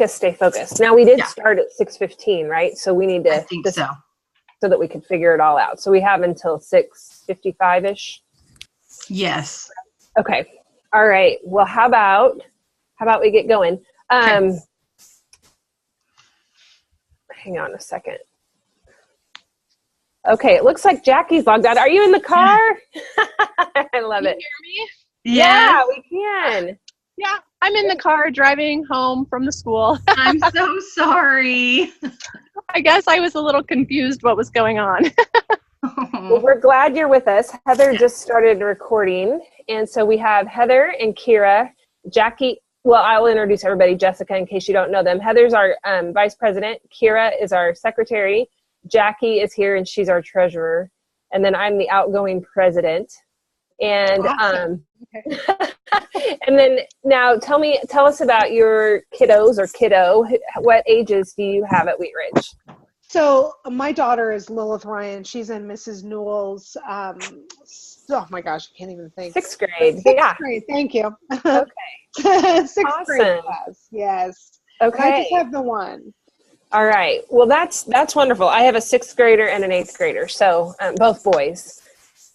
us stay focused. Now we did Yeah. start at 6:15, right? So we need to, I think so. so that we could figure it all out. So we have until 6:55-ish. Yes. Okay. All right. Well, how about we get going? Okay. Hang on a second. Okay, it looks like Jackie's logged out. Are you in the car? I love it. Can you hear me? Yeah, we can. Yeah, I'm in the car driving home from the school. I'm so sorry. I guess I was a little confused what was going on. Well, we're glad you're with us. Heather just started recording. And so we have Heather and Kira. Jackie, well, I'll introduce everybody, Jessica, in case you don't know them. Heather's our vice president. Kira is our secretary. Jackie is here, and she's our treasurer. And then I'm the outgoing president. And Awesome. and then now tell us about your kiddos or kiddo. What ages do you have at Wheat Ridge? So my daughter is Lilith Ryan. She's in Mrs. Newell's. Oh my gosh, I can't even think. Sixth grade. Sixth grade. Thank you. Okay. Sixth grade class. Yes. Okay. And I just have the one. All right. Well, that's wonderful. I have a sixth grader and an eighth grader, so both boys.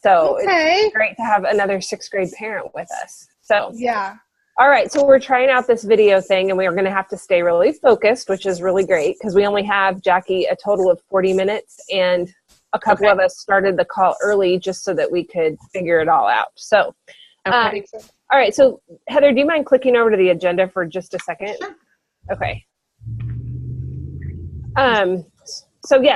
So It's great to have another sixth grade parent with us. So yeah. All right. So we're trying out this video thing, and we are going to have to stay really focused, which is really great because we only have, Jackie, a total of 40 minutes, and a couple of us started the call early just so that we could figure it all out. So, all right. So Heather, do you mind clicking over to the agenda for just a second? Sure. Okay.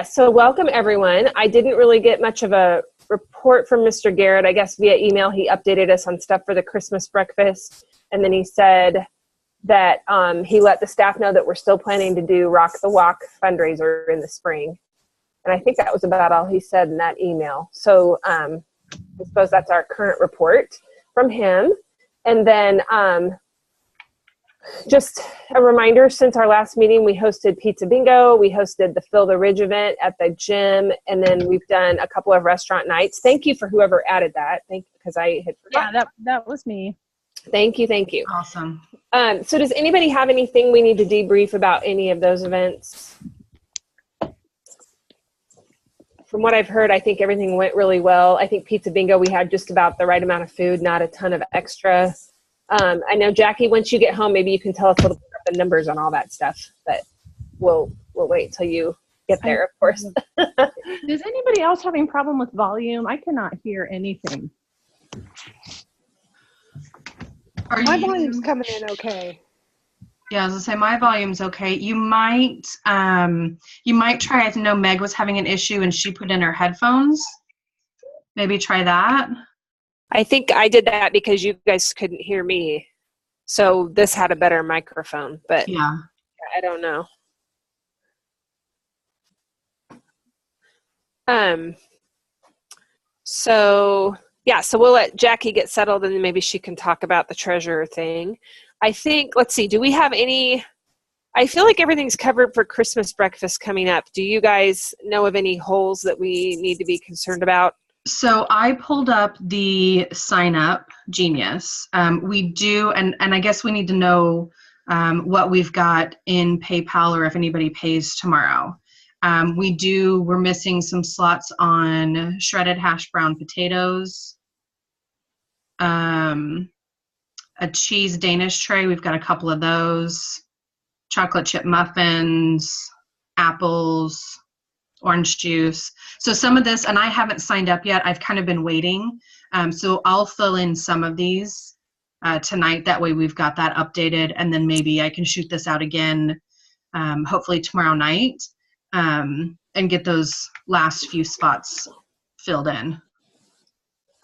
So welcome everyone. I didn't really get much of a report from Mr. Garrett. I guess via email he updated us on stuff for the Christmas breakfast, and then he said that he let the staff know that we're still planning to do Rock the Walk fundraiser in the spring. And I think that was about all he said in that email. So I suppose that's our current report from him. And then just a reminder, since our last meeting, we hosted Pizza Bingo, we hosted the Fill the Ridge event at the gym, and then we've done a couple of restaurant nights. Thank you for whoever added that. Thank you, because I had forgotten. Yeah, that was me. Thank you. Awesome. So does anybody have anything we need to debrief about any of those events? From what I've heard, I think everything went really well. I think Pizza Bingo, we had just about the right amount of food, not a ton of extra. I know, Jackie, once you get home, maybe you can tell us a little bit about the numbers on all that stuff, but we'll wait till you get there, of course. Is anybody else having problem with volume? I cannot hear anything. My volume's coming in okay. Yeah, I was gonna say my volume's okay. You might try. I know Meg was having an issue and she put in her headphones. Maybe try that. I think I did that because you guys couldn't hear me. So this had a better microphone, but yeah, I don't know. So we'll let Jackie get settled and then maybe she can talk about the treasurer thing. I think, let's see, do we have any, I feel like everything's covered for Christmas breakfast coming up. Do you guys know of any holes that we need to be concerned about? So I pulled up the sign up Genius. We do, and I guess we need to know what we've got in PayPal or if anybody pays tomorrow. We're missing some slots on shredded hash brown potatoes, a cheese Danish tray. We've got a couple of those, chocolate chip muffins, apples, orange juice. So some of this, and I haven't signed up yet. I've kind of been waiting. So I'll fill in some of these tonight. That way we've got that updated, and then maybe I can shoot this out again, hopefully tomorrow night, and get those last few spots filled in.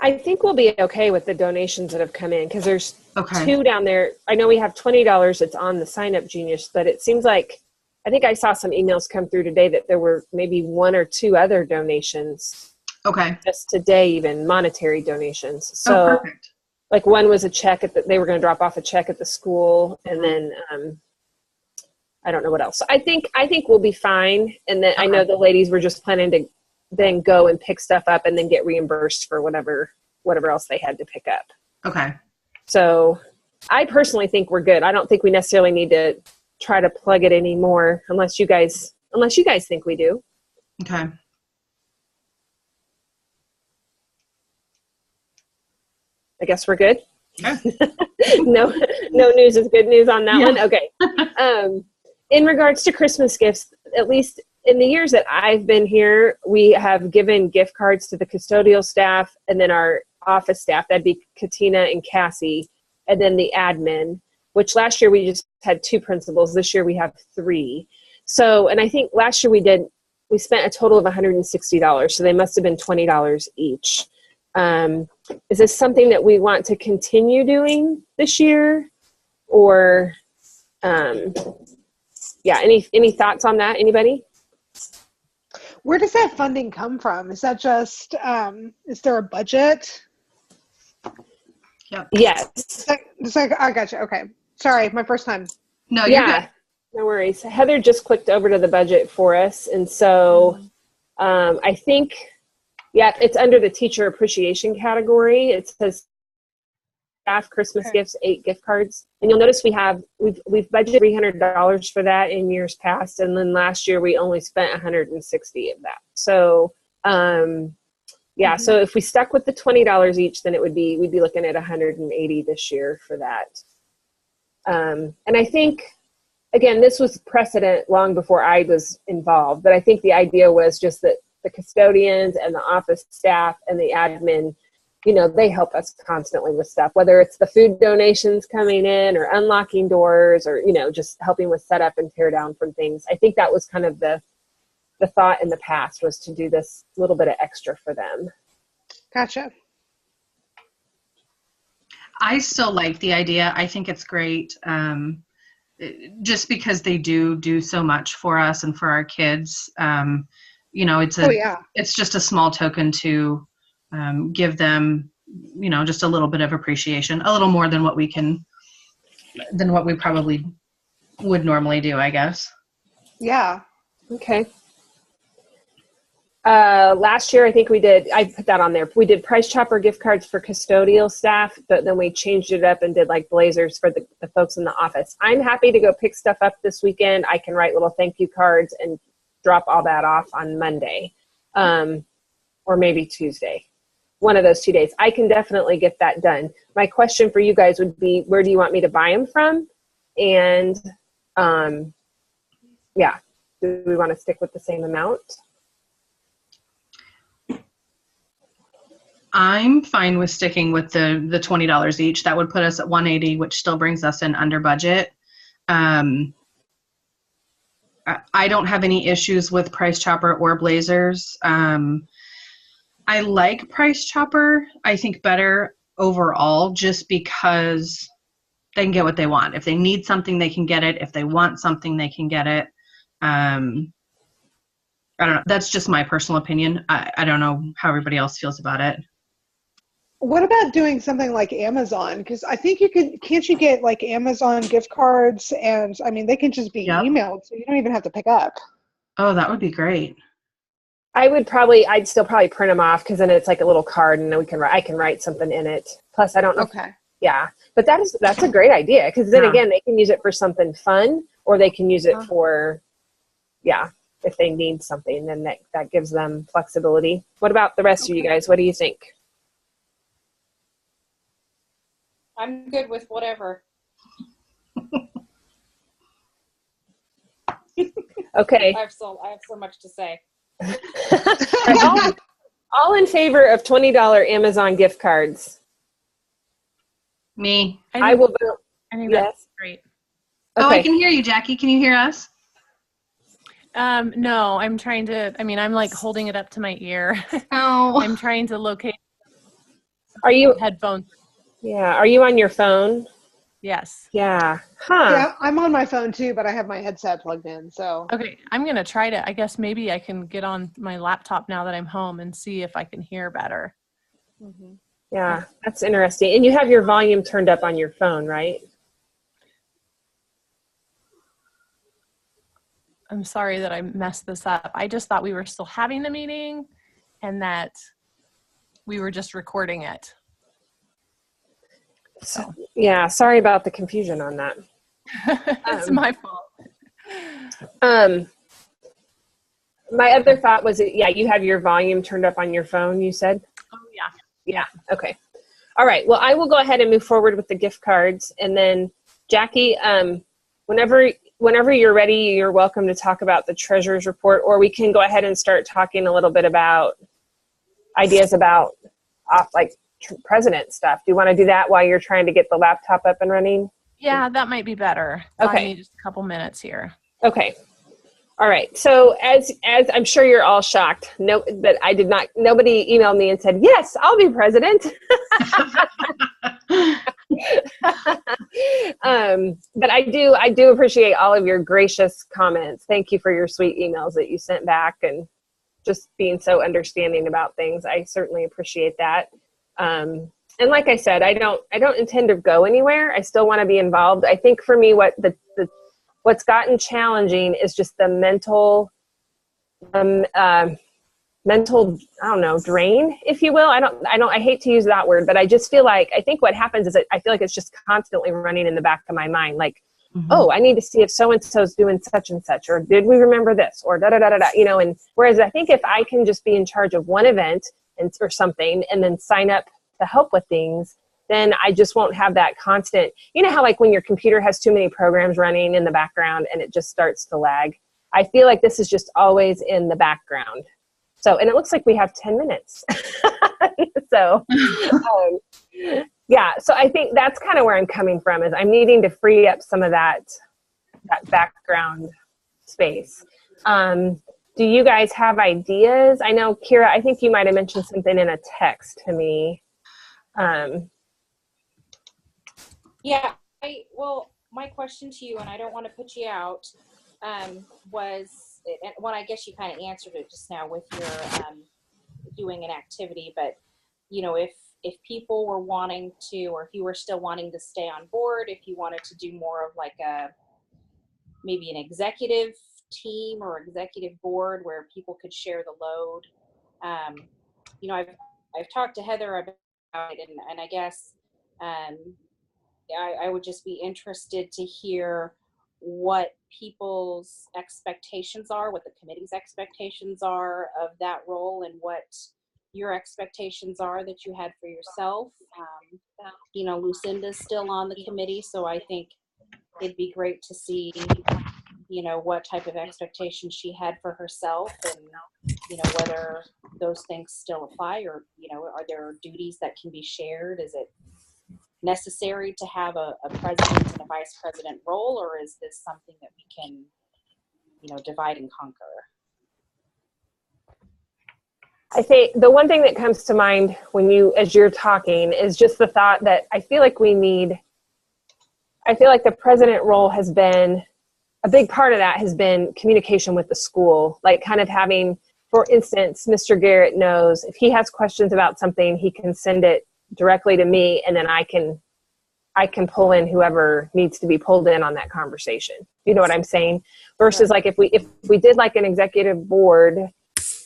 I think we'll be okay with the donations that have come in because there's Okay. two down there. I know we have $20 that's on the sign up Genius, but it seems like, I think I saw some emails come through today that there were maybe one or two other donations. Okay. Just today, even monetary donations. So perfect. like one was a check they were going to drop off a check at the school, and then I don't know what else. So I think we'll be fine. And then I know the ladies were just planning to then go and pick stuff up and then get reimbursed for whatever else they had to pick up. Okay. So I personally think we're good. I don't think we necessarily need to try to plug it anymore unless you guys think we do. Okay. I guess we're good. Okay. No news is good news on that one. Okay. In regards to Christmas gifts, at least in the years that I've been here, we have given gift cards to the custodial staff and then our office staff. That'd be Katina and Cassie, and then the admin, which last year we just had 2 principals. This year we have 3. So, and I think last year we spent a total of $160. So they must have been $20 each. Is this something that we want to continue doing this year, or, any thoughts on that? Anybody? Where does that funding come from? Is that just, is there a budget? Yep. Yes. It's like, I got you. Okay. Sorry, my first time. No, you're good. No worries. Heather just clicked over to the budget for us. And so I think, it's under the teacher appreciation category. It says staff Christmas gifts, 8 gift cards. And you'll notice we've budgeted $300 for that in years past. And then last year we only spent 160 of that. So, so if we stuck with the $20 each, then we'd be looking at 180 this year for that. And I think, again, this was precedent long before I was involved, but I think the idea was just that the custodians and the office staff and the admin, they help us constantly with stuff, whether it's the food donations coming in or unlocking doors or, just helping with setup and tear down from things. I think that was kind of the thought in the past, was to do this little bit of extra for them. Gotcha. I still like the idea. I think it's great. Just because they do so much for us and for our kids. It's just a small token to give them, just a little bit of appreciation, a little more than what we probably would normally do, I guess. Yeah. Okay. Last year, I think I put that on there. We did Price Chopper gift cards for custodial staff, but then we changed it up and did like blazers for the folks in the office. I'm happy to go pick stuff up this weekend. I can write little thank you cards and drop all that off on Monday, or maybe Tuesday, one of those 2 days. I can definitely get that done. My question for you guys would be, where do you want me to buy them from? And do we want to stick with the same amount? I'm fine with sticking with the $20 each. That would put us at 180, which still brings us in under budget. I don't have any issues with Price Chopper or blazers. I like Price Chopper, I think, better overall, just because they can get what they want. If they need something, they can get it. If they want something, they can get it. I don't know. That's just my personal opinion. I don't know how everybody else feels about it. What about doing something like Amazon? Because I think can't you get like Amazon gift cards, and I mean, they can just be emailed, so you don't even have to pick up. Oh, that would be great. I'd still probably print them off, because then it's like a little card and I can write something in it. Plus, I don't know. Okay. Yeah. But that's a great idea, because then again, they can use it for something fun, or they can use it for, if they need something, then that gives them flexibility. What about the rest of you guys? What do you think? I'm good with whatever. Okay. I have so much to say. all in favor of $20 Amazon gift cards? Me. I will vote. I think yes. That's great. Okay. Oh, I can hear you, Jackie. Can you hear us? No, I'm trying to, I'm like holding it up to my ear. Oh. I'm trying to locate headphones. Yeah. Are you on your phone? Yes. Yeah. Huh. Yeah, I'm on my phone too, but I have my headset plugged in. So okay, I'm gonna try to. I guess maybe I can get on my laptop now that I'm home and see if I can hear better. Mm-hmm. Yeah, that's interesting. And you have your volume turned up on your phone, right? I'm sorry that I messed this up. I just thought we were still having the meeting and that we were just recording it. So yeah, sorry about the confusion on that. It's my fault. My other thought was, you have your volume turned up on your phone, you said? Oh, yeah. Yeah. Okay. All right. Well, I will go ahead and move forward with the gift cards. And then, Jackie, whenever you're ready, you're welcome to talk about the treasurer's report, or we can go ahead and start talking a little bit about ideas about president stuff. Do you want to do that while you're trying to get the laptop up and running? Yeah, that might be better. Okay. Buy me just a couple minutes here. Okay. All right. So as I'm sure you're all shocked, nobody emailed me and said, yes, I'll be president. But I do appreciate all of your gracious comments. Thank you for your sweet emails that you sent back and just being so understanding about things. I certainly appreciate that. And like I said, I don't intend to go anywhere. I still want to be involved. I think for me, what's gotten challenging is just the mental, I don't know, drain, if you will. I hate to use that word, but I just feel like, I think what happens is that I feel like it's just constantly running in the back of my mind. Like, oh, I need to see if so-and-so's doing such and such, or did we remember this, or da-da-da-da-da, and whereas I think if I can just be in charge of one event or something, and then sign up to help with things, then I just won't have that constant, how like when your computer has too many programs running in the background and it just starts to lag. I feel like this is just always in the background. So, and it looks like we have 10 minutes. So, so I think that's kind of where I'm coming from, is I'm needing to free up some of that background space. Do you guys have ideas? I know, Kira, I think you might have mentioned something in a text to me. Yeah, my question to you, and I don't want to put you out, was, and well, I guess you kind of answered it just now with your doing an activity, but if people were wanting to, or if you were still wanting to stay on board, if you wanted to do more of like maybe an executive team or executive board where people could share the load. I've talked to Heather about it, and I guess I would just be interested to hear what people's expectations are, what the committee's expectations are of that role, and what your expectations are that you had for yourself. Lucinda's still on the committee, so I think it'd be great to see, what type of expectations she had for herself, and, whether those things still apply, or, are there duties that can be shared? Is it necessary to have a president and a vice president role, or is this something that we can, divide and conquer? I think the one thing that comes to mind as you're talking, is just the thought that I feel like the president role has been, a big part of that has been communication with the school, like kind of having, for instance, Mr. Garrett knows if he has questions about something, he can send it directly to me, and then I can pull in whoever needs to be pulled in on that conversation. You know what I'm saying? Versus like if we did like an executive board,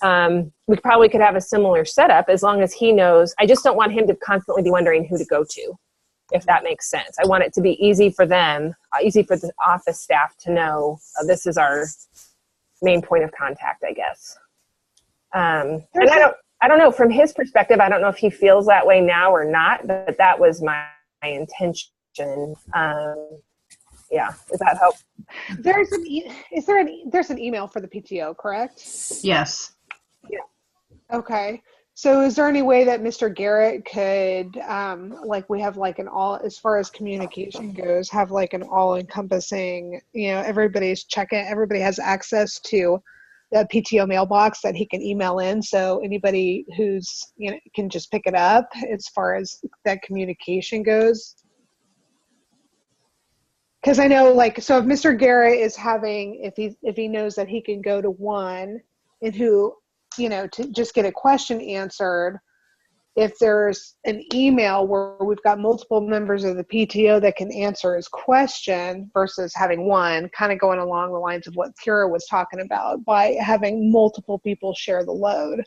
we probably could have a similar setup, as long as he knows. I just don't want him to constantly be wondering who to go to, if that makes sense. I want it to be easy for them, easy for the office staff to know this is our main point of contact, I guess. And I don't know, from his perspective, I don't know if he feels that way now or not, but that was my intention. Does that help? There's an email for the PTO, correct? Yes. Yeah. Okay. So is there any way that Mr. Garrett could, we have like as far as communication goes, have like an all-encompassing, everybody has access to the PTO mailbox that he can email in, so anybody who's, can just pick it up as far as that communication goes? Because I know, so if Mr. Garrett is having, if he knows that he can go to one and who, to just get a question answered, if there's an email where we've got multiple members of the PTO that can answer his question versus having one, kind of going along the lines of what Kira was talking about, by having multiple people share the load.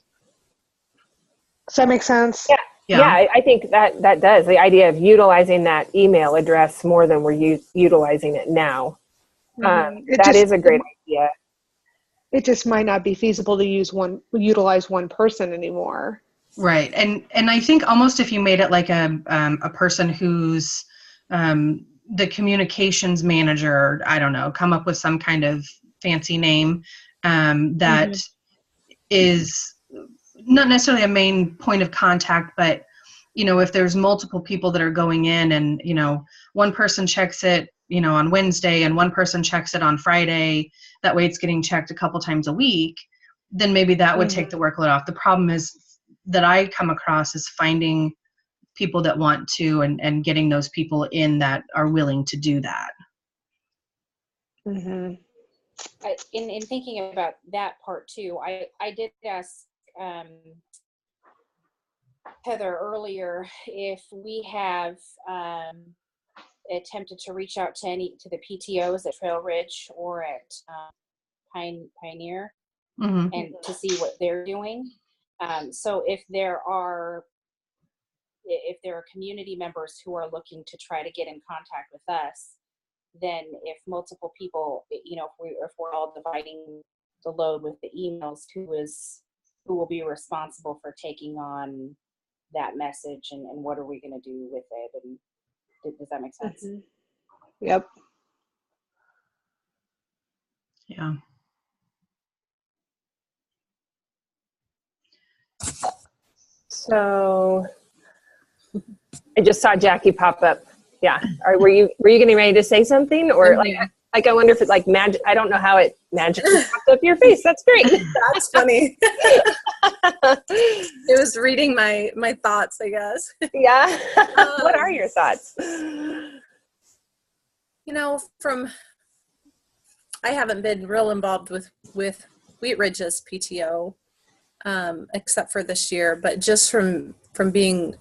Does that make sense? Yeah, I think that does. The idea of utilizing that email address more than we're utilizing it now. That is a great idea. It just might not be feasible to utilize one person anymore. Right. And I think almost if you made it like a person who's the communications manager, I don't know, come up with some kind of fancy name that is not necessarily a main point of contact, but if there's multiple people that are going in and, one person checks it, on Wednesday and one person checks it on Friday, that way it's getting checked a couple times a week, then maybe that would take the workload off. The problem is that I come across is finding people that want to and getting those people in that are willing to do that. In thinking about that part too, I did ask Heather earlier if we have attempted to reach out to the PTOs at Trail Ridge or at Pioneer and to see what they're doing. So if there are community members who are looking to try to get in contact with us, then if multiple people, if we're all dividing the load with the emails, who will be responsible for taking on that message and what are we going to do with it? And does that make sense? Yep. Yeah. So I just saw Jackie pop up. Yeah. Were you getting ready to say something, or like I wonder if it's like magic? I don't know how it magically popped up your face. That's great. That's funny. It was reading my thoughts, I guess. Yeah. What are your thoughts? I haven't been real involved with Wheat Ridge's PTO, except for this year, but just from being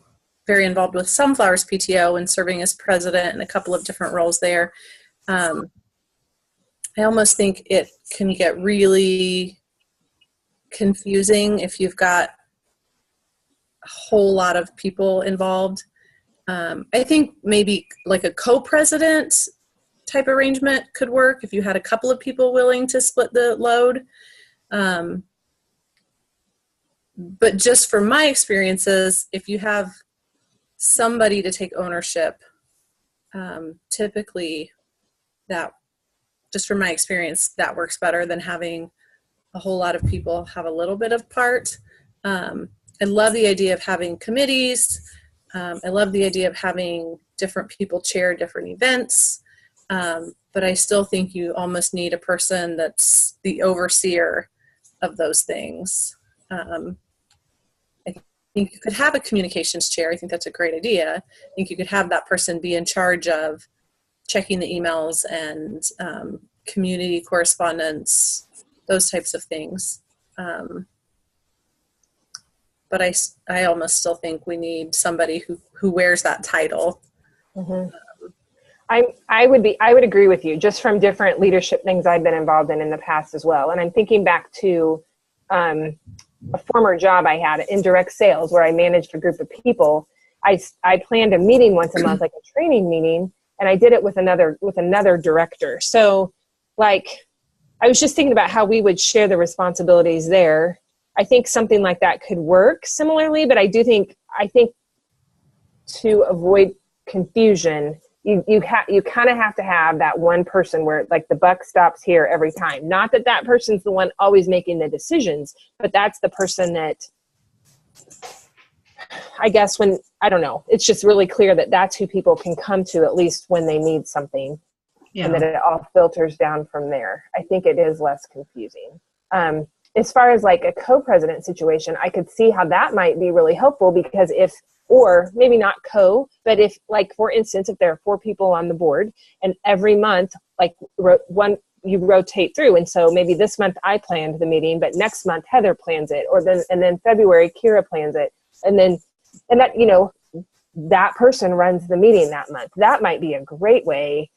very involved with Sunflower's PTO and serving as president in a couple of different roles there, I almost think it can get really confusing if you've got a whole lot of people involved. I think maybe like a co-president type arrangement could work if you had a couple of people willing to split the load. But just from my experiences, if you have somebody to take ownership, typically that, just from my experience, that works better than having a whole lot of people have a little bit of part. I love the idea of having committees. I love the idea of having different people chair different events. But I still think you almost need a person that's the overseer of those things. I think you could have a communications chair. I think that's a great idea. I think you could have that person be in charge of checking the emails and community correspondence, those types of things. But I almost still think we need somebody who wears that title. I would agree with you, just from different leadership things I've been involved in the past as well. And I'm thinking back to a former job I had, indirect sales, where I managed a group of people. I planned a meeting once a month, like a training meeting, and I did it with another director. So, like, I was just thinking about how we would share the responsibilities there. I think something like that could work similarly, but I think to avoid confusion, you kind of have to have that one person where, like, the buck stops here every time. Not that person's the one always making the decisions, but that's the person that, I guess, when, I don't know, it's just really clear that that's who people can come to at least when they need something. Yeah. And that it all filters down from there. I think it is less confusing. As far as like a co-president situation, I could see how that might be really helpful, because or maybe not but if, like, for instance, if there are 4 people on the board and every month, like, you rotate through. And so maybe this month I planned the meeting, but next month Heather plans it, and then February Kira plans it. And that, that person runs the meeting that month. That might be a great way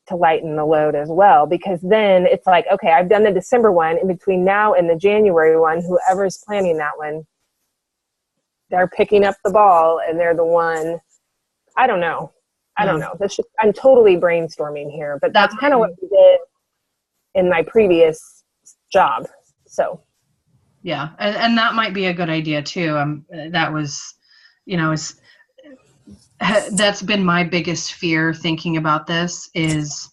to lighten the load as well, because then it's like, okay, I've done the December one. In between now and the January one, whoever's planning that one, they're picking up the ball and they're the one. I don't know. That's just, I'm totally brainstorming here, but that's kind of what we did in my previous job. So Yeah, and that might be a good idea too. That was, that's been my biggest fear thinking about this is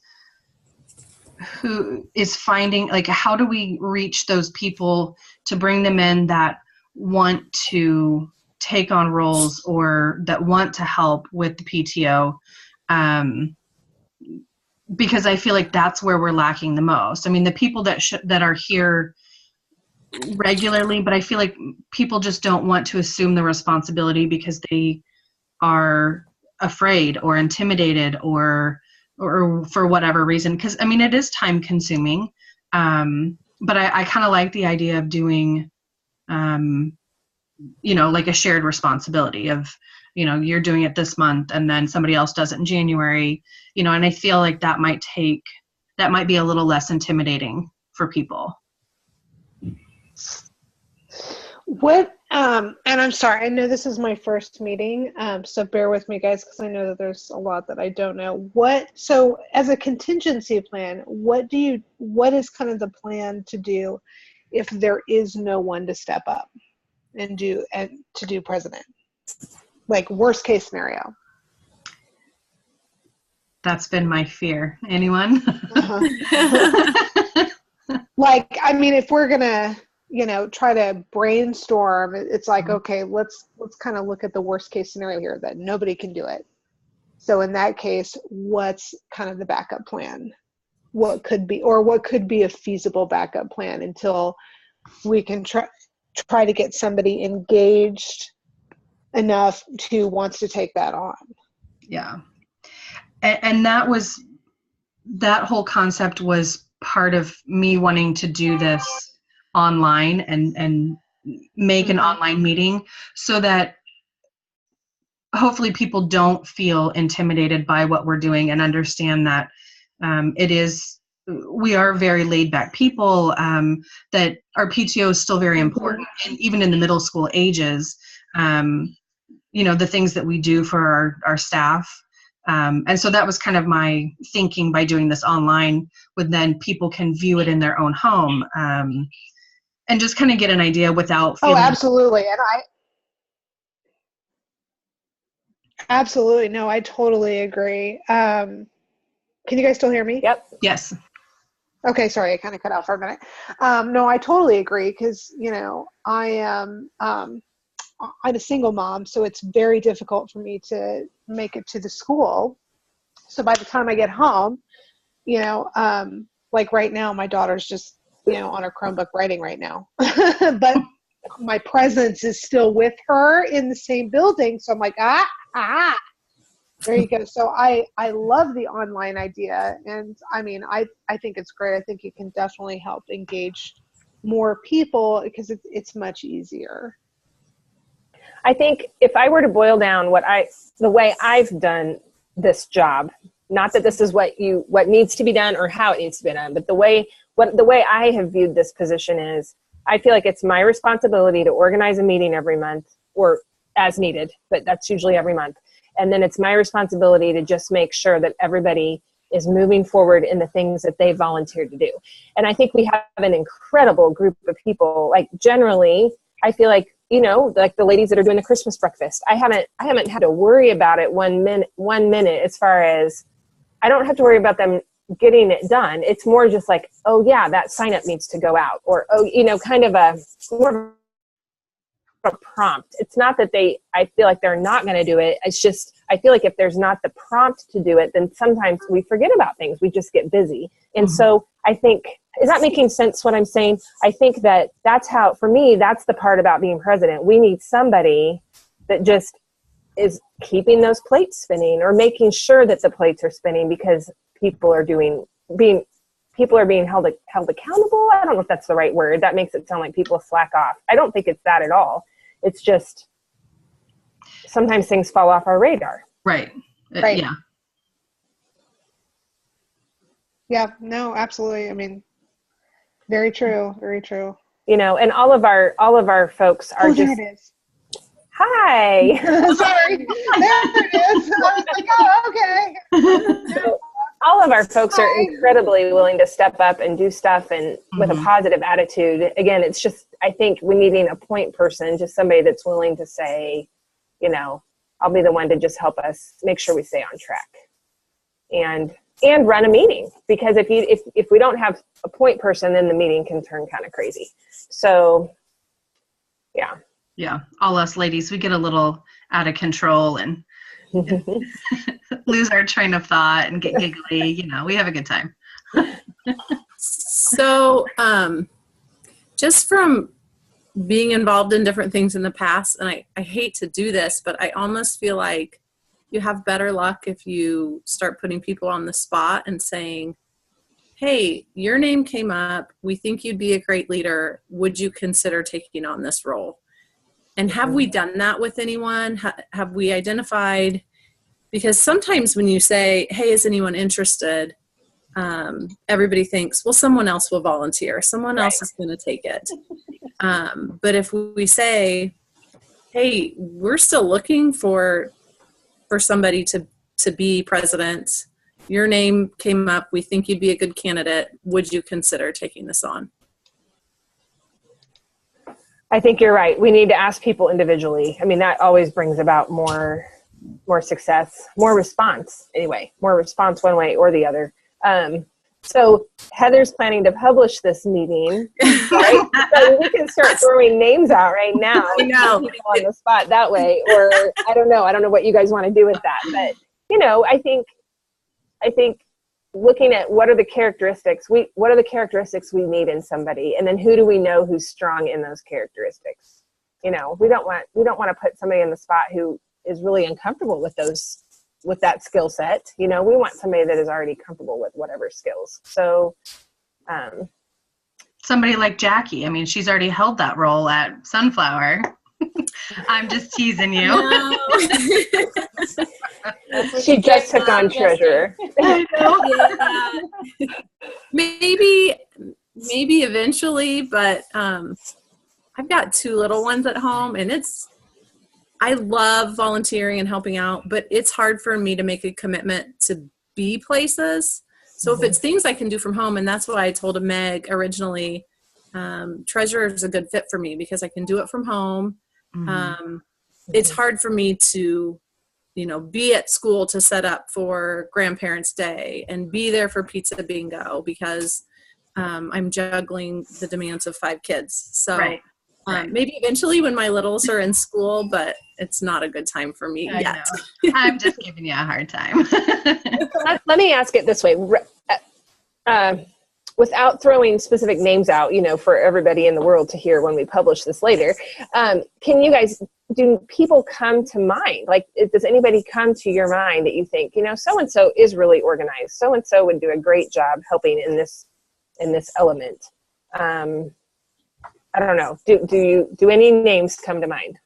who is finding, like, how do we reach those people to bring them in that want to take on roles or that want to help with the PTO? Because I feel like that's where we're lacking the most. I mean, the people that are here regularly, but I feel like people just don't want to assume the responsibility because they are afraid or intimidated or for whatever reason. Because I mean, it is time consuming, but I kind of like the idea of doing, like a shared responsibility of, you're doing it this month and then somebody else does it in January, and I feel like that might be a little less intimidating for people. What, and I'm sorry, I know this is my first meeting, so bear with me, guys, because I know that there's a lot that I don't know. So as a contingency plan, what is kind of the plan to do if there is no one to step up and to do president? Like worst case scenario. That's been my fear. Anyone? Like, I mean, if we're gonna, try to brainstorm, it's like, okay, let's kind of look at the worst case scenario here that nobody can do it. So in that case, what's kind of the backup plan? What could be a feasible backup plan until we can try to get somebody engaged enough who wants to take that on? Yeah. And that whole concept was part of me wanting to do this online and make an online meeting so that hopefully people don't feel intimidated by what we're doing and understand that we are very laid back people, that our PTO is still very important. And even in the middle school ages, the things that we do for our staff. And so that was kind of my thinking by doing this online, with then people can view it in their own home, and just kind of get an idea without feeling. Oh, absolutely. And absolutely. No, I totally agree. Can you guys still hear me? Yep. Yes. Okay. Sorry. I kind of cut out for a minute. No, I totally agree. Cause I'm a single mom, so it's very difficult for me to make it to the school. So by the time I get home, like right now, my daughter's just, on her Chromebook writing right now, but my presence is still with her in the same building. So I'm like, there you go. So I love the online idea. And I mean, I think it's great. I think it can definitely help engage more people because it's much easier. I think if I were to boil down the way I've done this job, not that this is what needs to be done or how it needs to be done, but the way I have viewed this position is, I feel like it's my responsibility to organize a meeting every month or as needed, but that's usually every month. And then it's my responsibility to just make sure that everybody is moving forward in the things that they volunteered to do. And I think we have an incredible group of people. Like generally, I feel like, like the ladies that are doing the Christmas breakfast, I haven't had to worry about it one minute as far as I don't have to worry about them getting it done. It's more just like, oh yeah, that sign up needs to go out, or, kind of a more of a prompt. It's not that I feel like they're not going to do it. It's just, I feel like if there's not the prompt to do it, then sometimes we forget about things. We just get busy. And so I think, is that making sense what I'm saying? I think that's how, for me, that's the part about being president. We need somebody that just is keeping those plates spinning or making sure that the plates are spinning because people are being held accountable. I don't know if that's the right word. That makes it sound like people slack off. I don't think it's that at all. It's just sometimes things fall off our radar. Right. Right. Yeah. Yeah, no, absolutely. I mean, very true. Very true. And all of our folks are there just. It is. Hi. Sorry. There it is. I was like, oh, okay. all of our folks are Hi. incredibly willing to step up and do stuff and with a positive attitude. Again, it's just, I think we needing a point person, just somebody that's willing to say, you know, I'll be the one to just help us make sure we stay on track and run a meeting, because if we don't have a point person, then the meeting can turn kind of crazy. So yeah, all us ladies, we get a little out of control and lose our train of thought and get giggly. You know, we have a good time. So just from being involved in different things in the past, and I hate to do this, but I almost feel like you have better luck if you start putting people on the spot and saying, hey, your name came up. We think you'd be a great leader. Would you consider taking on this role? And have we done that with anyone? Have we identified? Because sometimes when you say, hey, is anyone interested? Everybody thinks, well, someone else will volunteer. Someone else is going to take it. But if we say, hey, we're still looking for somebody to be president, your name came up, we think you'd be a good candidate, would you consider taking this on? I think you're right. We need to ask people individually. I mean, that always brings about more success, more response anyway, more response one way or the other. So Heather's planning to publish this meeting, right? So we can start throwing names out right now. I know. People on the spot that way, or I don't know what you guys want to do with that. But, you know, I think looking at what are the characteristics we need in somebody, and then who do we know who's strong in those characteristics. You know, we don't want to put somebody in the spot who is really uncomfortable with that skill set. You know, we want somebody that is already comfortable with whatever skills. So somebody like Jackie, I mean, she's already held that role at Sunflower. I'm just teasing you. No. She just took on treasurer. Yeah. Maybe eventually, but I've got 2 little ones at home, and I love volunteering and helping out, but it's hard for me to make a commitment to be places. So if it's things I can do from home, and that's why I told Meg originally, treasurer is a good fit for me because I can do it from home. It's hard for me to, you know, be at school to set up for Grandparents' Day and be there for pizza bingo because I'm juggling the demands of 5 kids. So maybe eventually when my littles are in school, but it's not a good time for me yet. I'm just giving you a hard time. Let me ask it this way. Without throwing specific names out, you know, for everybody in the world to hear when we publish this later, do people come to mind? Like, does anybody come to your mind that you think, you know, so-and-so is really organized. So-and-so would do a great job helping in this element. I don't know. Do any names come to mind?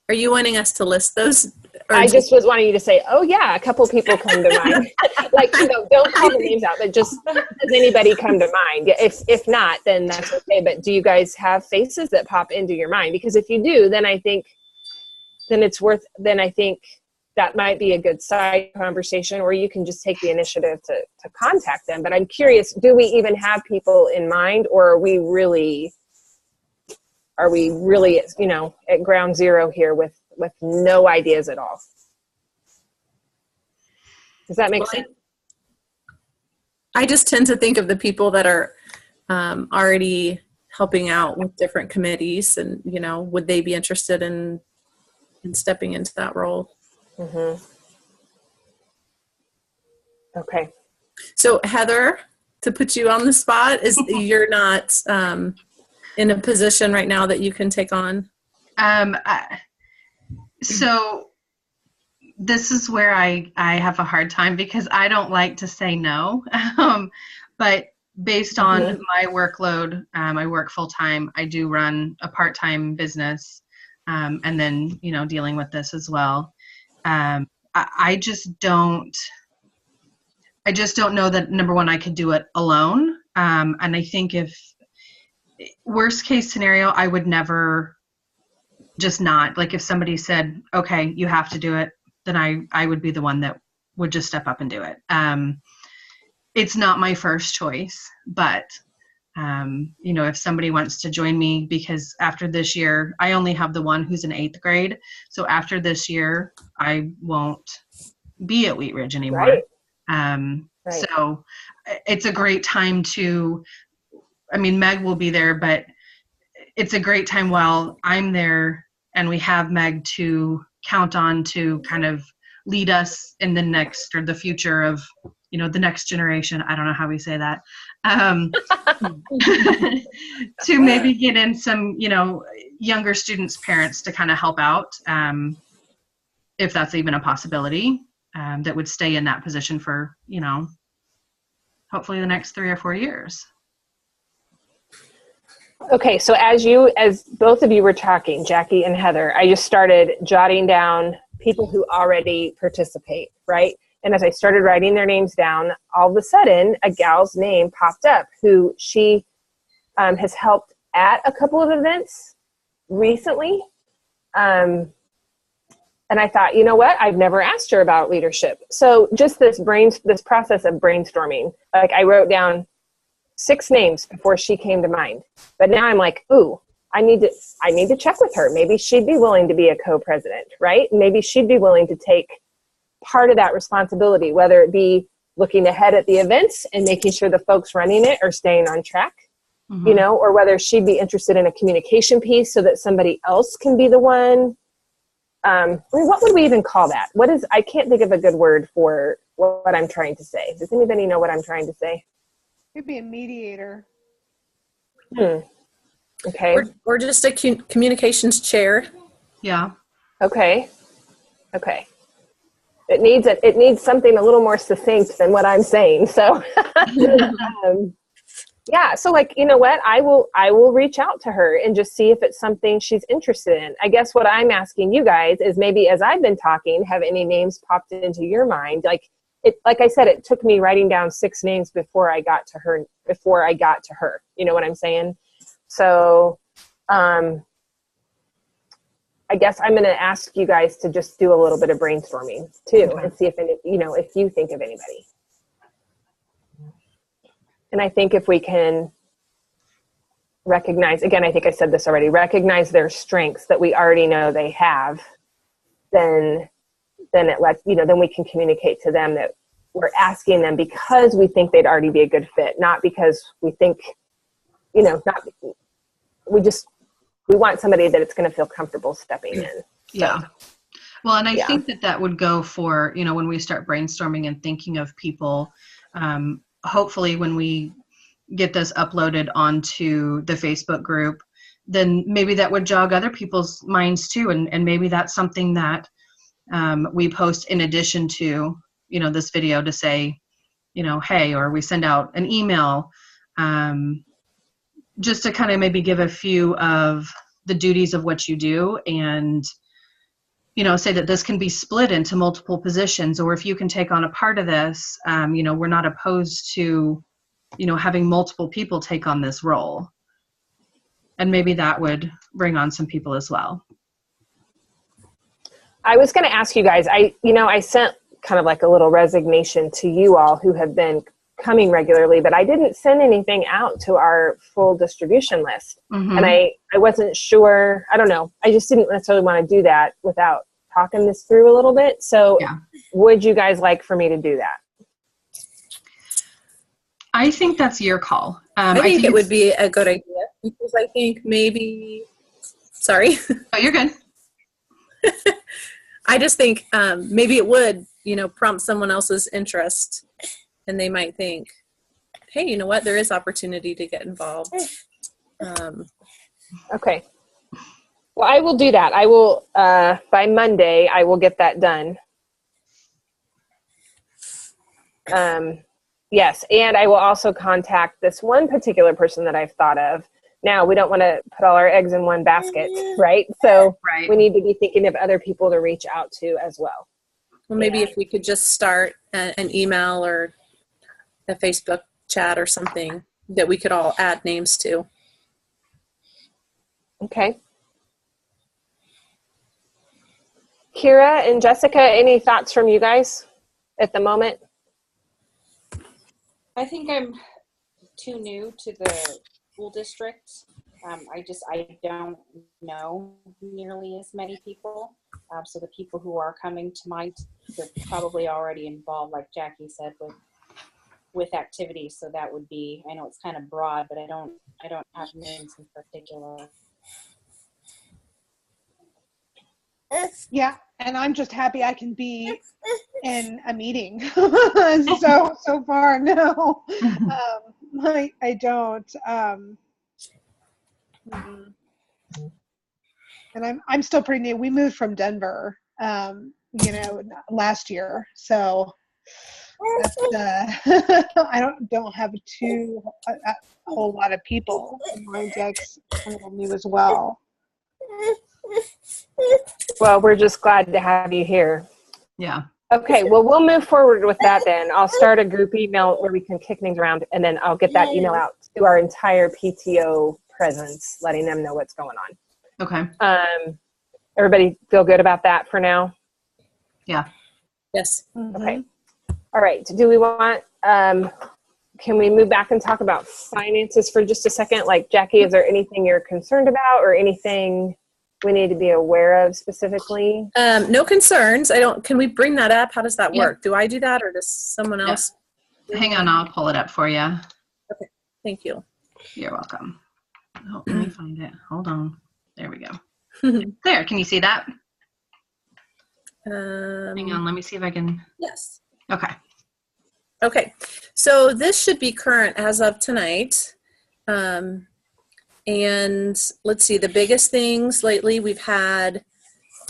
Are you wanting us to list those? I just was wanting you to say, oh yeah, a couple people come to mind. Like, you know, don't call the names out, but just, does anybody come to mind? If not, then that's okay. But do you guys have faces that pop into your mind? Because if you do, then I think that might be a good side conversation, or you can just take the initiative to contact them. But I'm curious, do we even have people in mind, or are we really, you know, at ground zero here with no ideas at all? Does that make sense? I just tend to think of the people that are already helping out with different committees, and, you know, would they be interested in stepping into that role? Mm-hmm. Okay. So Heather, to put you on the spot, you're not in a position right now that you can take on? So this is where I have a hard time because I don't like to say no. But based on my workload, I work full time. I do run a part-time business, and then, you know, dealing with this as well. I just don't know that, number one, I could do it alone. And I think if worst case scenario, I would never just not. Like if somebody said, okay, you have to do it, then I would be the one that would just step up and do it. It's not my first choice, but if somebody wants to join me, because after this year, I only have the one who's in 8th grade. So after this year, I won't be at Wheat Ridge anymore. Right. So it's a great time Meg will be there, but it's a great time while I'm there and we have Meg to count on to kind of lead us in the next or the future of, the next generation. I don't know how we say that. To maybe get in some, younger students' parents to kind of help out, if that's even a possibility, that would stay in that position for, hopefully the next 3 or 4 years. Okay, so as both of you were talking, Jackie and Heather, I just started jotting down people who already participate, right? And as I started writing their names down, all of a sudden, a gal's name popped up who she has helped at a couple of events recently. And I thought, you know what? I've never asked her about leadership. So just this process of brainstorming, like I wrote down 6 names before she came to mind. But now I'm like, ooh, I need to check with her. Maybe she'd be willing to be a co-president, right? Maybe she'd be willing to take part of that responsibility, whether it be looking ahead at the events and making sure the folks running it are staying on track, or whether she'd be interested in a communication piece so that somebody else can be the one. What would we even call that? I can't think of a good word for what I'm trying to say. Does anybody know what I'm trying to say? Could be a mediator. Okay. Or just a communications chair. Yeah. Okay. It needs something a little more succinct than what I'm saying. So, yeah. So like, you know what? I will reach out to her and just see if it's something she's interested in. I guess what I'm asking you guys is maybe as I've been talking, have any names popped into your mind? Like I said, it took me writing down 6 names before I got to her. You know what I'm saying? So, I guess I'm going to ask you guys to just do a little bit of brainstorming too, and see if you think of anybody. And I think if we can recognize, again, I think I said this already, recognize their strengths that we already know they have, then we can communicate to them that we're asking them because we think they'd already be a good fit, not because we think, we want somebody that it's going to feel comfortable stepping in. So. Yeah. Well, and I think that would go for, when we start brainstorming and thinking of people, hopefully when we get this uploaded onto the Facebook group, then maybe that would jog other people's minds too. And maybe that's something that we post in addition to, this video to say, hey, or we send out an email, just to kind of maybe give a few of the duties of what you do and, say that this can be split into multiple positions, or if you can take on a part of this, we're not opposed to, having multiple people take on this role. And maybe that would bring on some people as well. I was going to ask you guys, I sent kind of like a little resignation to you all who have been coming regularly, but I didn't send anything out to our full distribution list. And I wasn't sure, I don't know, I just didn't necessarily want to do that without talking this through a little bit. So would you guys like for me to do that? I think that's your call. I think it would be a good idea because I think sorry. Oh, you're good. I just think maybe it would, prompt someone else's interest. And they might think, hey, you know what? There is opportunity to get involved. Okay. Well, I will do that. I will, by Monday, I will get that done. Yes. And I will also contact this one particular person that I've thought of. Now, we don't want to put all our eggs in one basket, right? So we need to be thinking of other people to reach out to as well. Well, maybe if we could just start an email or a Facebook chat or something that we could all add names to. Okay. Kira and Jessica, any thoughts from you guys at the moment? I think I'm too new to the school district. I don't know nearly as many people. So the people who are coming to mind, they're probably already involved, like Jackie said, with activities. So that would be, I know it's kind of broad, but I don't have names in particular. Yeah, and I'm just happy I can be in a meeting. so far, no. I don't. Mm. And I'm still pretty new. We moved from Denver, last year. So that's, I don't have a whole lot of people. My Jack's kind of new as well. Well, we're just glad to have you here. Yeah. Okay, well, we'll move forward with that then. I'll start a group email where we can kick things around, and then I'll get that email out to our entire PTO presence, letting them know what's going on. Okay. Everybody feel good about that for now? Yeah. Yes. Okay. All right. Do we want, can we move back and talk about finances for just a second? Like, Jackie, is there anything you're concerned about or anything we need to be aware of specifically? No concerns. Can we bring that up? How does that Yep. work? Do I do that or does someone else? Hang on, I'll pull it up for you. Okay. Thank you. You're welcome. Oh, let me find it. Hold on. There we go. There, can you see that? Hang on, let me see if I can. Yes. Okay. Okay. So this should be current as of tonight. And let's see, the biggest things lately we've had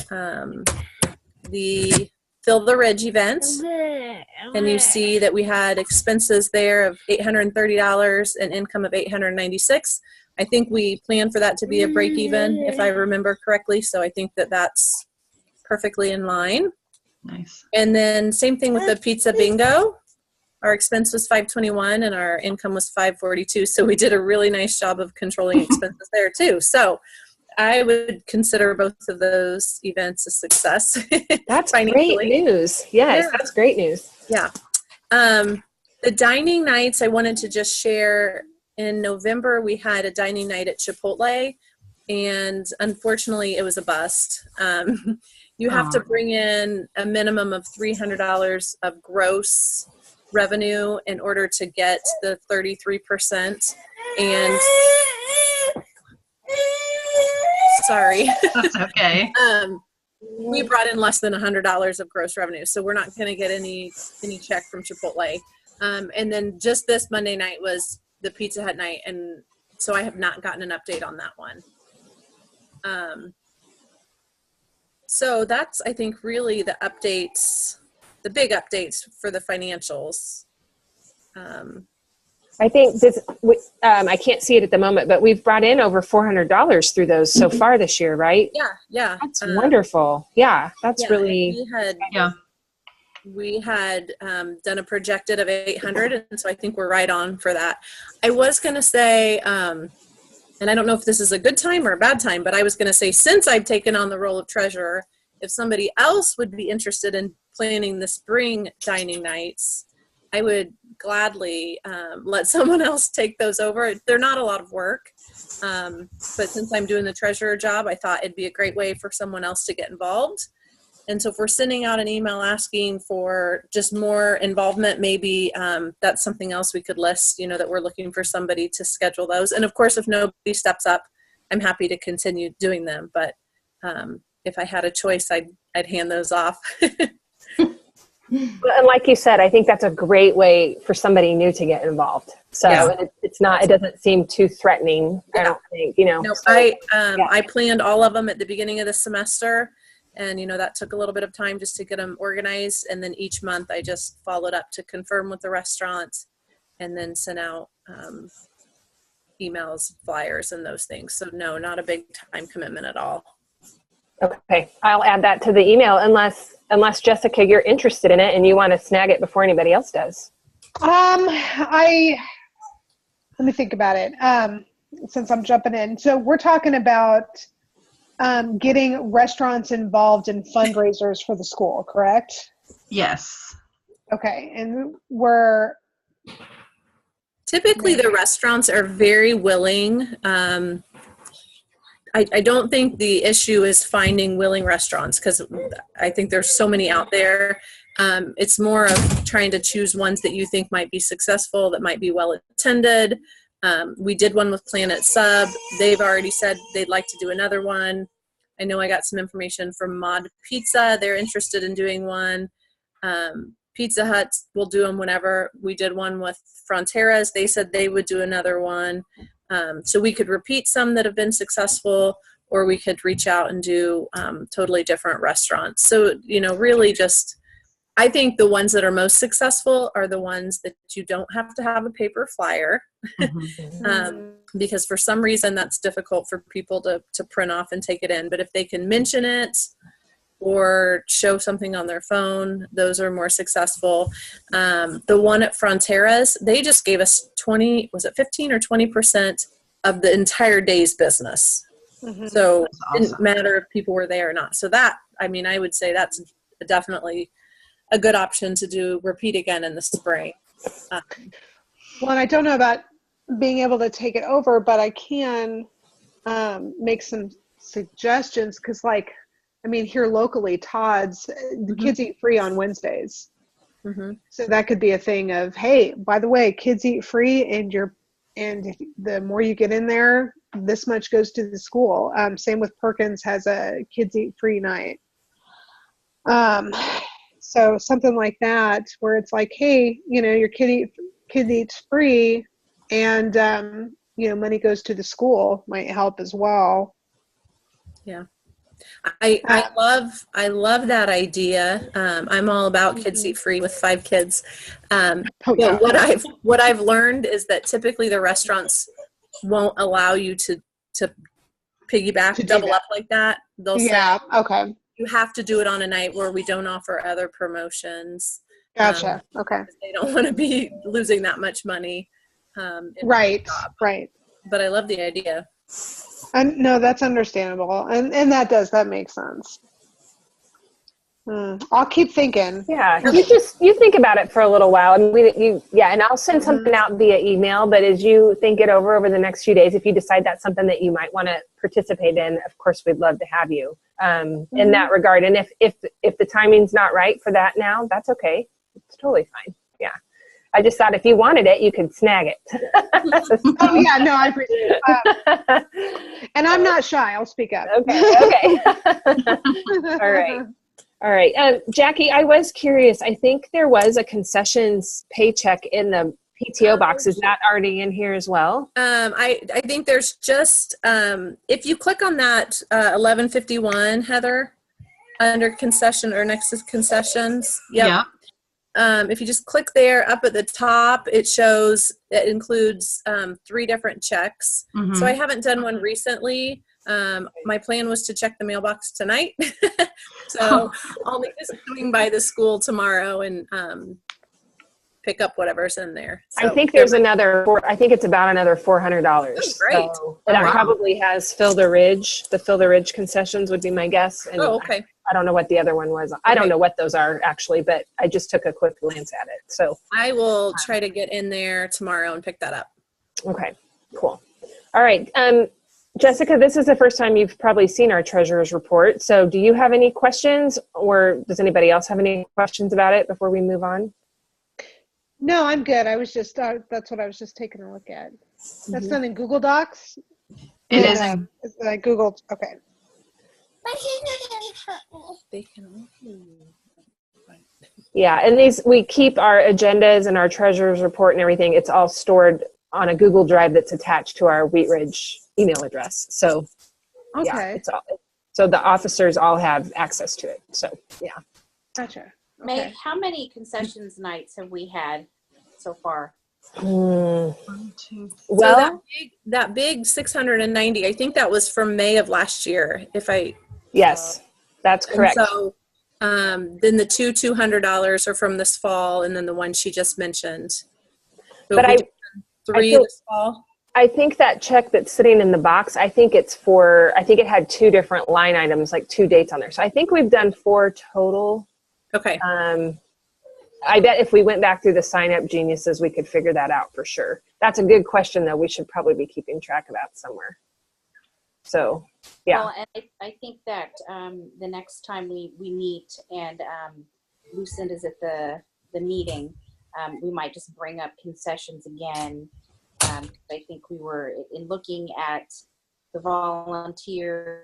the Fill the Ridge event. And you see that we had expenses there of $830 and income of $896. I think we planned for that to be a break even, if I remember correctly. So I think that that's perfectly in line. Nice. And then same thing with the pizza bingo. Our expense was $521 and our income was $542. So we did a really nice job of controlling expenses there too. So I would consider both of those events a success. That's great news. Yes, Yeah. that's great news. Yeah. The dining nights, I wanted to just share. In November, we had a dining night at Chipotle, and unfortunately, it was a bust. You have to bring in a minimum of $300 of gross revenue in order to get the 33%. And sorry. That's okay. We brought in less than $100 of gross revenue, so we're not going to get any check from Chipotle. And then just this Monday night was the Pizza Hut night, and so I have not gotten an update on that one. So that's, I think, really the updates, the big updates for the financials. I think this, I can't see it at the moment, but we've brought in over $400 through those so far this year, right? Yeah. That's wonderful. Yeah, that's really. We had done a projected of 800, and so I think we're right on for that. I was going to say, and I don't know if this is a good time or a bad time, but I was going to say, since I've taken on the role of treasurer, if somebody else would be interested in planning the spring dining nights, I would gladly let someone else take those over. They're not a lot of work, but since I'm doing the treasurer job, I thought it'd be a great way for someone else to get involved. And so if we're sending out an email asking for just more involvement, maybe that's something else we could list, that we're looking for somebody to schedule those. And of course, if nobody steps up, I'm happy to continue doing them. But if I had a choice, I'd hand those off. And like you said, I think that's a great way for somebody new to get involved. So it's not, it doesn't seem too threatening. I don't think, No, I planned all of them at the beginning of the semester. And, that took a little bit of time just to get them organized. And then each month I just followed up to confirm with the restaurants and then sent out emails, flyers, and those things. So no, not a big time commitment at all. Okay. I'll add that to the email unless Jessica, you're interested in it and you want to snag it before anybody else does. Let me think about it. Since I'm jumping in. So we're talking about getting restaurants involved in fundraisers for the school, correct? Yes. Okay, and we're Typically, the restaurants are very willing. I don't think the issue is finding willing restaurants, because I think there's so many out there. It's more of trying to choose ones that you think might be successful, that might be well attended. We did one with Planet Sub. They've already said they'd like to do another one. I know I got some information from Mod Pizza. They're interested in doing one. Pizza Hut will do them whenever. We did one with Fronteras. They said they would do another one. So we could repeat some that have been successful, or we could reach out and do totally different restaurants. So, really just, I think the ones that are most successful are the ones that you don't have to have a paper flyer, because for some reason that's difficult for people to print off and take it in. But if they can mention it or show something on their phone, those are more successful. The one at Fronteras, they just gave us 15 or 20% of the entire day's business. So it didn't matter if people were there or not. So that, I would say that's definitely a good option to do, repeat again in the spring. Well, and I don't know about being able to take it over, but I can make some suggestions, because here locally, Todd's, the kids eat free on Wednesdays. So that could be a thing of, hey, by the way, kids eat free, and the more you get in there, this much goes to the school. Same with Perkins has a kids eat free night. So something like that, where it's like, hey, your kid eats free, and money goes to the school, might help as well. Yeah. I love that idea. I'm all about kids eat free with 5 kids. But what I've learned is that typically the restaurants won't allow you to piggyback, double up like that. They'll say, okay, you have to do it on a night where we don't offer other promotions. Gotcha. Okay. They don't want to be losing that much money. Right. But I love the idea. No, that's understandable, and that makes sense. I'll keep thinking. Yeah, you think about it for a little while, and I'll send something out via email. But as you think it over the next few days, if you decide that's something that you might want to participate in, of course we'd love to have you in that regard. And if the timing's not right for that now, that's okay. It's totally fine. Yeah. I just thought if you wanted it, you could snag it. Oh yeah, no, I appreciate it. And I'm not shy. I'll speak up. Okay. All right. Jackie, I was curious. I think there was a concessions paycheck in the PTO box. Is that already in here as well? I think there's just, if you click on that 1151, Heather, under concession or next to concessions. Yep. Yeah. If you just click there, up at the top, it includes 3 different checks. So I haven't done one recently. My plan was to check the mailbox tonight. So I'll need to swing by the school tomorrow and pick up whatever's in there. So I think there's I think it's about another $400. That's great. So that probably has Fill the Ridge. The Fill the Ridge concessions would be my guess. And okay. I don't know what the other one was. I don't know what those are actually, but I just took a quick glance at it. So I will try to get in there tomorrow and pick that up. Okay, cool. All right. Jessica, this is the first time you've probably seen our treasurer's report. So do you have any questions, or does anybody else have any questions about it before we move on? No, I'm good. I was just, that's what I was just taking a look at. That's done in Google Docs? It is. I Googled, okay. Yeah, and we keep our agendas and our treasurer's report and everything. It's all stored on a Google Drive that's attached to our Wheat Ridge email address. So, okay. Yeah, so the officers all have access to it. So, yeah. Gotcha. May, Okay. how many concessions nights have we had so far? Well, so that big 690, I think that was from May of last year. Yes, that's correct. And so then the $200 are from this fall, and then the one she just mentioned. So but 3 this fall. I think that check that's sitting in the box, I think it had 2 different line items, like 2 dates on there. So I think we've done 4 total. Okay. I bet if we went back through the sign up geniuses, we could figure that out for sure. That's a good question though. We should probably be keeping track of that somewhere. So, yeah. Well, and I think that the next time we meet and Lucinda's at the meeting, we might just bring up concessions again. I think we were in looking at the volunteers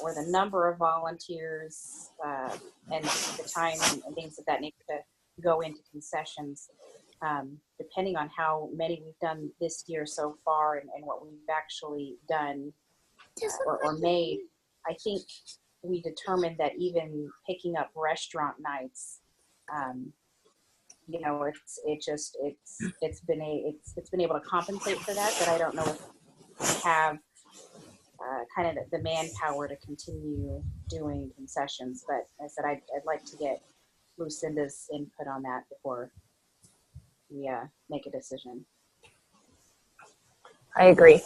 or the number of volunteers and the time and things of that nature to go into concessions. Depending on how many we've done this year so far and what we've actually done or made, I think we determined that even picking up restaurant nights, it's been able to compensate for that, but I don't know if we have kind of the manpower to continue doing concessions. But I said I'd like to get Lucinda's input on that before we make a decision. I agree.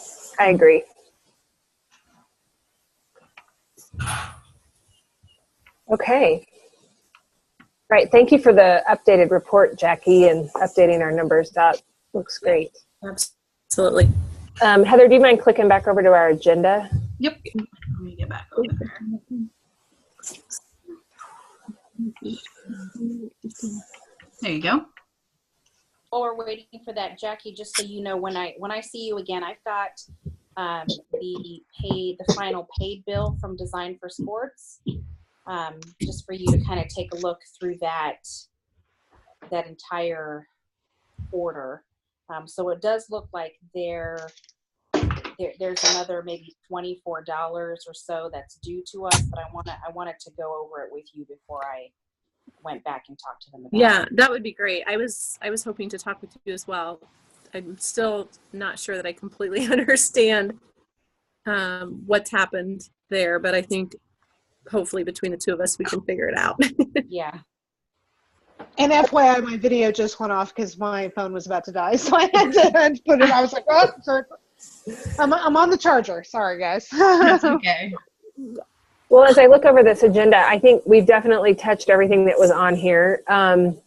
Okay. Right. Thank you for the updated report, Jackie, and updating our numbers. That looks great. Absolutely. Heather, do you mind clicking back over to our agenda? Yep. Let me get back over there. There you go. While we're waiting for that, Jackie, just so you know, when I see you again, I've got the final paid bill from Design for Sports, just for you to kind of take a look through that entire order. So it does look like there's another maybe $24 or so that's due to us, but I wanted to go over it with you before I went back and talked to them about it. That would be great. I was hoping to talk with you as well. I'm still not sure that I completely understand what's happened there, but I think hopefully between the two of us we can figure it out. Yeah. And FYI, my video just went off because my phone was about to die, so I had to put it. I was like, "Oh, sorry. I'm on the charger. Sorry, guys." That's okay. Well, as I look over this agenda, I think we've definitely touched everything that was on here.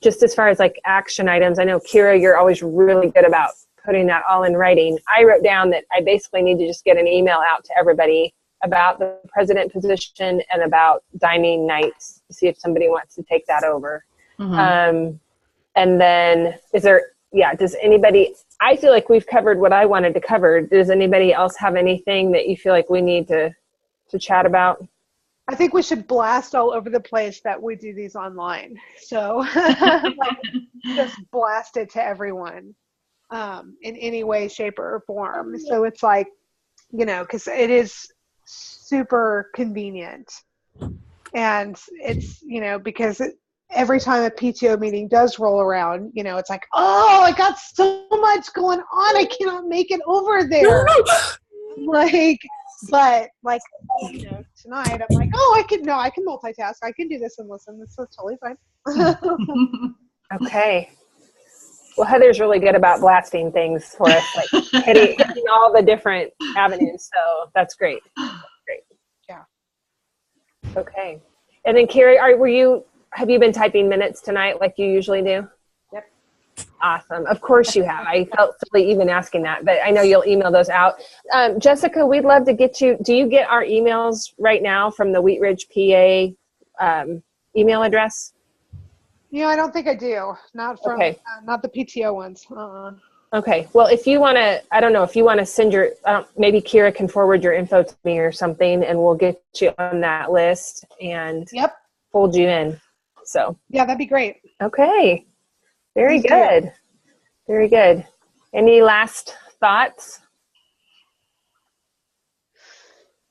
Just as far as like action items, I know, Kira, you're always really good about putting that all in writing. I wrote down that I basically need to just get an email out to everybody about the president position and about dining nights to see if somebody wants to take that over. Mm-hmm. And then does anybody, I feel like we've covered what I wanted to cover. Does anybody else have anything that you feel like we need to chat about? I think we should blast all over the place that we do these online. So just blast it to everyone in any way, shape, or form. So it's like, because it is super convenient. And it's, because every time a PTO meeting does roll around, it's like, oh, I got so much going on. I cannot make it over there. But tonight I'm like, oh, I can multitask. I can do this and listen. This is totally fine. Okay. Well, Heather's really good about blasting things for us, like hitting all the different avenues. So that's great. Great. Yeah. Okay. And then Carrie, have you been typing minutes tonight like you usually do? Yep. Awesome. Of course you have. I felt silly even asking that, but I know you'll email those out. Jessica, we'd love to get you. Do you get our emails right now from the Wheat Ridge, PA email address? I don't think I do. Not from, not the PTO ones. Okay. Well, if you want to, I don't know, if you want to send maybe Kira can forward your info to me or something, and we'll get you on that list and fold you in. So. Yeah, that'd be great. Okay. Very good. Very good. Any last thoughts?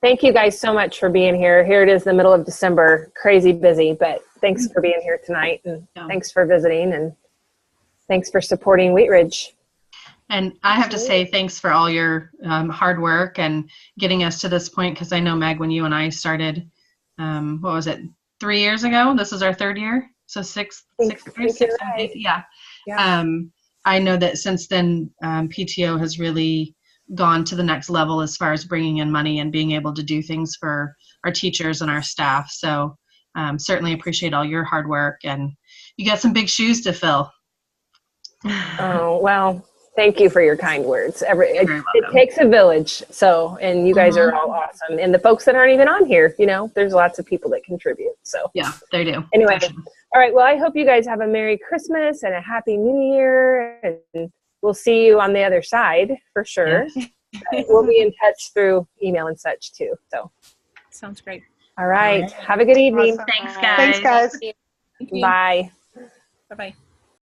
Thank you guys so much for being here. Here it is, the middle of December, crazy busy, but thanks for being here tonight, and thanks for visiting, and thanks for supporting Wheat Ridge. And I have to say thanks for all your hard work and getting us to this point, because I know, Meg, when you and I started, what was it, 3 years ago? This is our third year, so six years, yeah. I know that since then, PTO has really gone to the next level as far as bringing in money and being able to do things for our teachers and our staff. So certainly appreciate all your hard work, and you got some big shoes to fill. Oh, well, thank you for your kind words. You're very It welcome. takes a village. So, and you guys are all awesome. And the folks that aren't even on here, you know, there's lots of people that contribute. So, Yeah, they do. anyway, For sure. all right. Well, I hope you guys have a Merry Christmas and a Happy New Year. And we'll see you on the other side for sure. Yes. We'll be in touch through email and such too. So, Sounds great. all right. All right. Have a good evening. Awesome. Thanks, guys. Thanks, guys. Thank you. Bye. Bye-bye.